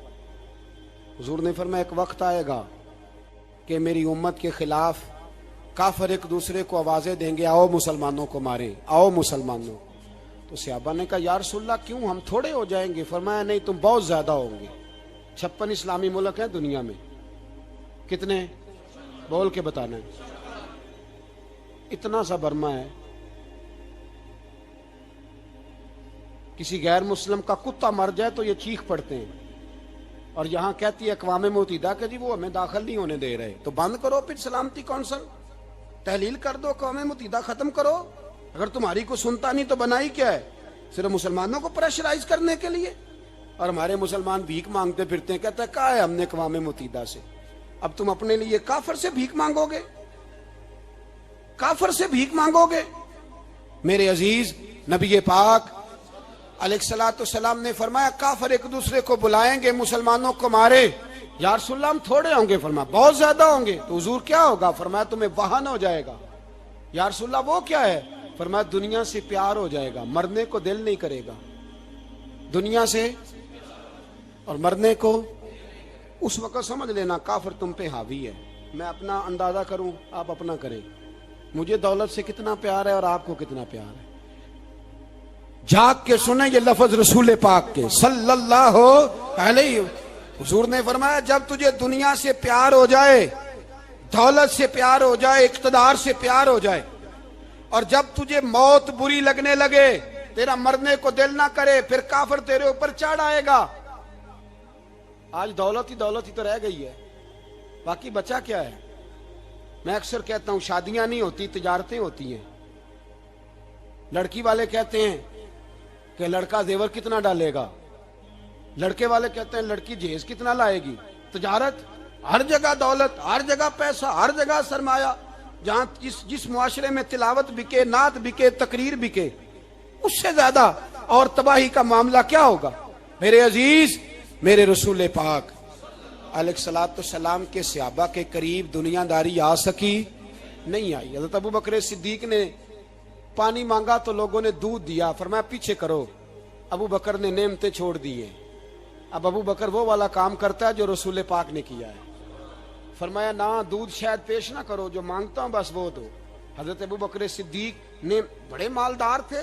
حضور نے فرمایا ایک وقت آئے گا کہ میری امت کے خلاف کافر ایک دوسرے کو آوازیں دیں گے آؤ مسلمانوں کو ماریں، آؤ مسلمانوں۔ تو صحابہ نے کہا یا رسول اللہ کیوں، ہم تھوڑے ہو جائیں گے؟ فرمایا نہیں تم بہت زیادہ ہوں گے۔ 56 اسلامی ملک ہیں دنیا میں، کتنے بول کے بتانا ہے؟ اتنا سا برما ہے. کسی غیر مسلم کا کتا مر جائے تو یہ چیخ پڑتے ہیں, اور یہاں کہتی ہے اقوام متحدہ کہ جی وہ ہمیں داخل نہیں ہونے دے رہے. تو بند کرو پھر سلامتی کونسل, تحلیل کر دو, اقوام متحدہ ختم کرو. اگر تمہاری کو سنتا نہیں تو بنائی کیا ہے؟ صرف مسلمانوں کو پریشرائز کرنے کے لیے. اور ہمارے مسلمان بھیک مانگتے پھرتے ہیں, کہتا ہے کہا ہے ہم نے اقوام متحدہ سے. اب تم اپنے لیے کافر سے بھیک مانگو گے, کافر سے بھیک مانگو گے؟ میرے عزیز, نبی پاک علیہ الصلوۃ والسلام نے فرمایا کافر ایک دوسرے کو بلائیں گے مسلمانوں کو مارے. یا رسول اللہ ہم تھوڑے ہوں گے؟ فرمایا بہت زیادہ ہوں گے. تو حضور کیا ہوگا؟ فرمایا تمہیں وہن ہو جائے گا. یا رسول اللہ وہ کیا ہے؟ فرمایا دنیا سے پیار ہو جائے گا, مرنے کو دل نہیں کرے گا. دنیا سے اور مرنے کو. اس وقت سمجھ لینا کافر تم پہ حاوی ہے. میں اپنا اندازہ کروں, آپ اپنا کریں. مجھے دولت سے کتنا پیار ہے اور آپ کو کتنا پیار ہے. جاگ کے سنیں یہ لفظ رسول پاک کے صلی اللہ علیہ. حضور نے فرمایا جب تجھے دنیا سے پیار ہو جائے, دولت سے پیار ہو جائے, اقتدار سے پیار ہو جائے, اور جب تجھے موت بری لگنے لگے, تیرا مرنے کو دل نہ کرے, پھر کافر تیرے اوپر چڑھ آئے گا. آج دولت ہی تو رہ گئی ہے, باقی بچا کیا ہے؟ میں اکثر کہتا ہوں شادیاں نہیں ہوتی, تجارتیں ہوتی ہیں. لڑکی والے کہتے ہیں کہ لڑکا زیور کتنا ڈالے گا, لڑکے والے کہتے ہیں لڑکی جہیز کتنا لائے گی. تجارت, ہر جگہ دولت, ہر جگہ پیسہ, ہر جگہ سرمایہ. جہاں جس معاشرے میں تلاوت بکے, نعت بکے, تقریر بکے, اس سے زیادہ اور تباہی کا معاملہ کیا ہوگا؟ میرے عزیز, میرے رسول پاک علیہ الصلوۃ والسلام کے صحابہ کے قریب دنیا داری آ سکی نہیں آئی. حضرت ابو بکر صدیق نے پانی مانگا تو لوگوں نے دودھ دیا, فرمایا پیچھے کرو. ابو بکر نے نعمتیں چھوڑ دی ہیں. اب ابو بکر وہ والا کام کرتا ہے جو رسول پاک نے کیا ہے. فرمایا نہ دودھ شاید پیش نہ کرو, جو مانگتا ہوں بس وہ دو. حضرت ابو بکر صدیق نے بڑے مالدار تھے.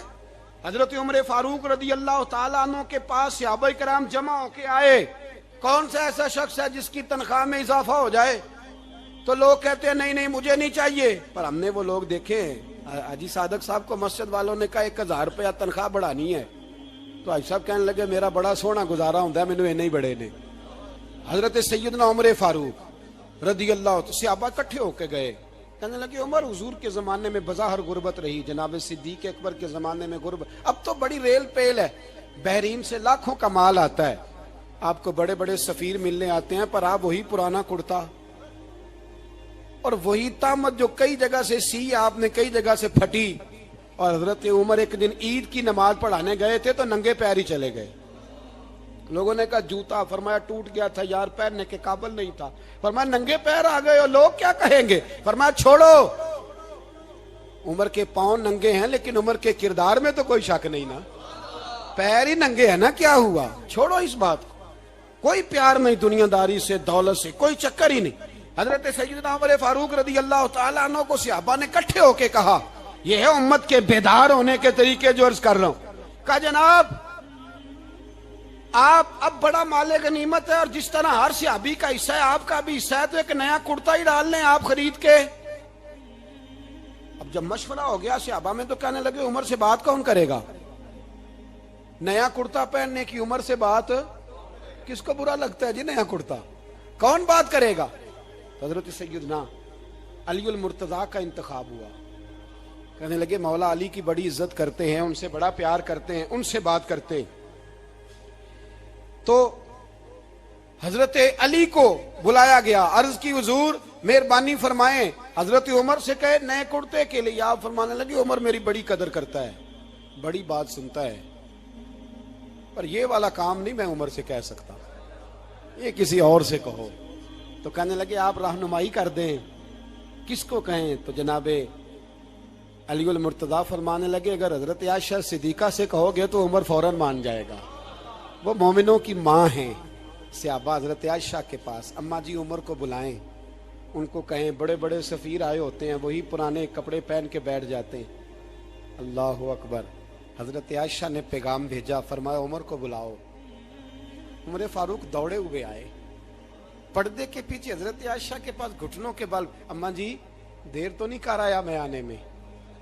حضرت عمر فاروق رضی اللہ تعالیٰ عنہ کے پاس صحابہ کرام جمع ہو کے آئے. کون سا ایسا شخص ہے جس کی تنخواہ میں اضافہ ہو جائے؟ تو لوگ کہتے ہیں نہیں مجھے نہیں چاہیے. پر ہم نے وہ لوگ دیکھے ہیں. حاجی صادق صاحب کو مسجد والوں نے کہا 1000 روپیہ تنخواہ بڑھانی ہے, تو حاجی صاحب کہنے لگے میرا بڑا سونا گزارا ہوتا ہے, مینوں نہیں بڑے نے. حضرت سیدنا عمر فاروق رضی اللہ صحابہ اکٹھے ہو کے گئے, کہنے لگے عمر حضور کے زمانے میں بظاہر غربت رہی, جناب صدیق اکبر کے زمانے میں غربت, اب تو بڑی ریل پیل ہے, بحرین سے لاکھوں کا مال آتا ہے, آپ کو بڑے بڑے سفیر ملنے آتے ہیں, پر آپ وہی پرانا کرتا اور وہی تامت جو کئی جگہ سے سی آپ نے کئی جگہ سے پھٹی. اور حضرت عمر ایک دن عید کی نماز پڑھانے گئے تھے تو ننگے پیر ہی چلے گئے. لوگوں نے کہا جوتا, فرمایا ٹوٹ گیا تھا یار, پہننے کے قابل نہیں تھا. فرمایا ننگے پیر آ گئے اور لوگ کیا کہیں گے؟ فرمایا چھوڑو, عمر کے پاؤں ننگے ہیں لیکن عمر کے کردار میں تو کوئی شک نہیں نا, پیر ہی ننگے ہیں نا, کیا ہوا؟ چھوڑو اس بات کو. کوئی پیار نہیں دنیا داری سے, دولت سے, کوئی چکر ہی نہیں. حضرت سیدنا عمر فاروق رضی اللہ تعالیٰ عنہ کو صحابہ نے اکٹھے ہو کے کہا, یہ ہے امت کے بیدار ہونے کے طریقے جو عرض کر رہا ہوں. کہا جناب آپ اب بڑا مال غنیمت ہے, اور جس طرح ہر صحابی کا حصہ ہے آپ کا بھی حصہ ہے, تو ایک نیا کرتا ہی ڈال لیں آپ خرید کے. اب جب مشورہ ہو گیا صحابہ میں, تو کہنے لگے عمر سے بات کون کرے گا؟ نیا کرتا پہننے کی عمر سے بات کس کو برا لگتا ہے جی؟ نیا کرتا کون بات کرے گا؟ حضرت سیدنا علی المرتضیٰ کا انتخاب ہوا. کہنے لگے مولا علی کی بڑی عزت کرتے ہیں, ان سے بڑا پیار کرتے ہیں, ان سے بات کرتے. تو حضرت علی کو بلایا گیا, عرض کی حضور مہربانی فرمائیں. حضرت عمر سے کہے نئے کرتے کے لیے, آپ فرمانے لگے عمر میری بڑی قدر کرتا ہے, بڑی بات سنتا ہے, پر یہ والا کام نہیں میں عمر سے کہہ سکتا, یہ کسی اور سے کہو. تو کہنے لگے آپ رہنمائی کر دیں, کس کو کہیں؟ تو جناب علی المرتضیٰ فرمانے لگے اگر حضرت عائشہ صدیقہ سے کہو گے تو عمر فوراً مان جائے گا, وہ مومنوں کی ماں ہیں. صحابہ حضرت عائشہ کے پاس, اماں جی عمر کو بلائیں, ان کو کہیں بڑے بڑے سفیر آئے ہوتے ہیں, وہی پرانے کپڑے پہن کے بیٹھ جاتے ہیں. اللہ اکبر. حضرت عائشہ نے پیغام بھیجا, فرمایا عمر کو بلاؤ. عمر فاروق دوڑے ہوئے آئے, پردے کے پیچھے حضرت عائشہ کے پاس گھٹنوں کے بل, اماں جی دیر تو نہیں کر آیا میں آنے میں؟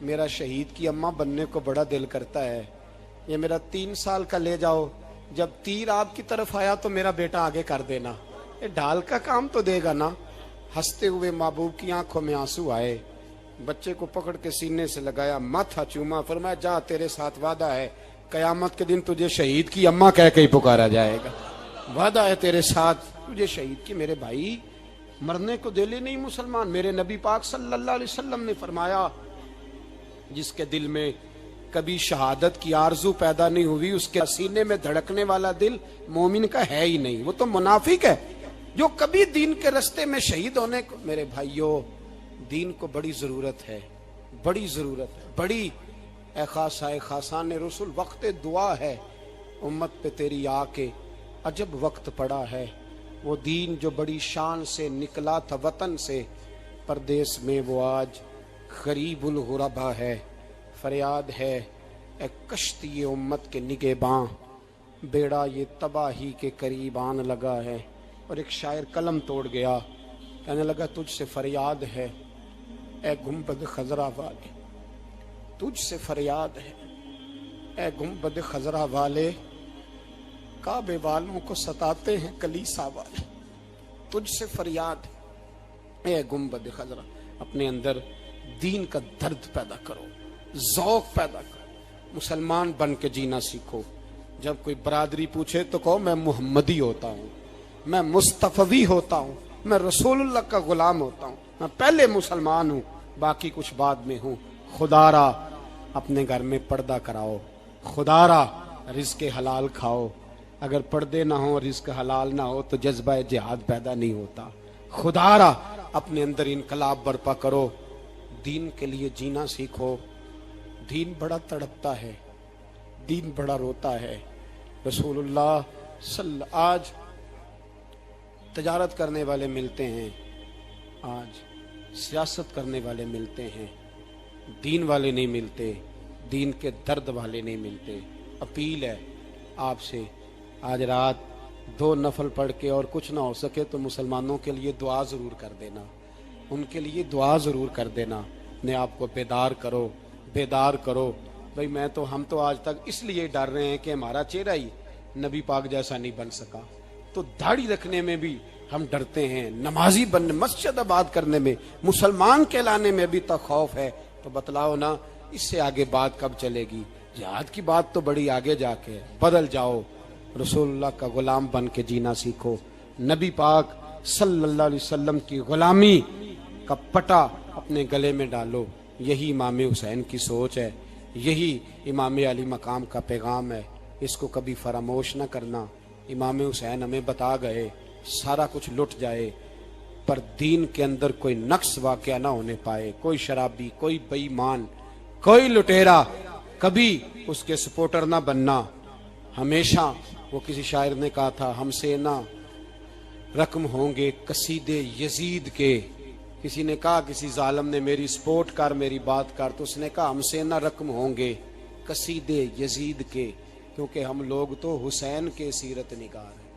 میرا شہید کی اماں بننے کو بڑا دل کرتا ہے، یہ میرا 3 سال کا لے جاؤ، جب تیر آپ کی طرف آیا تو میرا بیٹا آگے کر دینا، یہ ڈھال کا کام تو دے گا نا۔ ہنستے ہوئے محبوب کی آنکھوں میں آنسو آئے، بچے کو پکڑ کے سینے سے لگایا، ماتھا چوما، فرمایا جا تیرے ساتھ وعدہ ہے، قیامت کے دن تجھے شہید کی اماں کہہ کے ہی پکارا جائے گا، وعدہ ہے تیرے ساتھ تجھے شہید کی۔ میرے بھائی مرنے کو دل ہی نہیں مسلمان۔ میرے نبی پاک صلی اللہ علیہ وسلم نے فرمایا جس کے دل میں کبھی شہادت کی آرزو پیدا نہیں ہوئی، اس کے سینے میں دھڑکنے والا دل مومن کا ہے ہی نہیں، وہ تو منافق ہے۔ جو کبھی دین کے رستے میں شہید ہونے کو، میرے بھائیوں دین کو بڑی ضرورت ہے، بڑی ضرورت ہے، بڑی۔ اے خاصائے خاصان رسول وقت دعا ہے، امت پہ تیری آ کے عجب وقت پڑا ہے۔ وہ دین جو بڑی شان سے نکلا تھا وطن سے، پردیس میں وہ آج غریب الغربا ہے۔ فریاد ہے اے کشتی امت کے نگہباں، بیڑا یہ تباہی کے قریب آن لگا ہے۔ اور ایک شاعر قلم توڑ گیا، کہنے لگا تجھ سے فریاد ہے اے گنبد خضرا والے، تجھ سے فریاد ہے اے گنبد خضرا والے، کعبے والوں کو ستاتے ہیں کلیسا والے، تجھ سے فریاد ہے اے گنبد خضرا۔ اپنے اندر دین کا درد پیدا کرو، ذوق پیدا کرو، مسلمان بن کے جینا سیکھو۔ جب کوئی برادری پوچھے تو کہو میں محمدی ہوتا ہوں، میں مصطفی ہوتا ہوں، میں رسول اللہ کا غلام ہوتا ہوں، میں پہلے مسلمان ہوں، باقی کچھ بعد میں ہوں۔ خدا را اپنے گھر میں پردہ کراؤ، خدا را رزق حلال کھاؤ۔ اگر پردے نہ ہوں، رزق حلال نہ ہو تو جذبہ جہاد پیدا نہیں ہوتا۔ خدا را اپنے اندر انقلاب برپا کرو، دین کے لیے جینا سیکھو۔ دین بڑا تڑپتا ہے، دین بڑا روتا ہے۔ رسول اللہ آج تجارت کرنے والے ملتے ہیں، آج سیاست کرنے والے ملتے ہیں، دین والے نہیں ملتے، دین کے درد والے نہیں ملتے۔ اپیل ہے آپ سے، آج رات 2 نفل پڑھ کے اور کچھ نہ ہو سکے تو مسلمانوں کے لیے دعا ضرور کر دینا، ان کے لیے دعا ضرور کر دینا۔ اپنے آپ کو بیدار کرو، بیدار کرو۔ بھئی ہم تو آج تک اس لیے ڈر رہے ہیں کہ ہمارا چہرہ ہی نبی پاک جیسا نہیں بن سکا، تو داڑھی رکھنے میں بھی ہم ڈرتے ہیں، نمازی بننے، مسجد آباد کرنے میں، مسلمان کہلانے میں بھی تک خوف ہے۔ تو بتلاؤ نا اس سے آگے بات کب چلے گی؟ جہاد کی بات تو بڑی آگے جا کے، بدل جاؤ، رسول اللہ کا غلام بن کے جینا سیکھو۔ نبی پاک صلی اللہ علیہ وسلم کی غلامی کا پٹا اپنے گلے میں ڈالو۔ یہی امام حسین کی سوچ ہے، یہی امام علی مقام کا پیغام ہے، اس کو کبھی فراموش نہ کرنا۔ امام حسین ہمیں بتا گئے سارا کچھ لٹ جائے پر دین کے اندر کوئی نقص واقعہ نہ ہونے پائے، کوئی شرابی، کوئی بے ایمان، کوئی لٹیرا کبھی اس کے سپورٹر نہ بننا۔ ہمیشہ وہ کسی شاعر نے کہا تھا ہم سے نہ رقم ہوں گے قصیدے یزید کے، کسی نے کہا کسی ظالم نے میری سپورٹ کر، میری بات کر، تو اس نے کہا ہم سے نہ رقم ہوں گے قصیدے یزید کے، کیونکہ ہم لوگ تو حسین کے سیرت نگار ہیں۔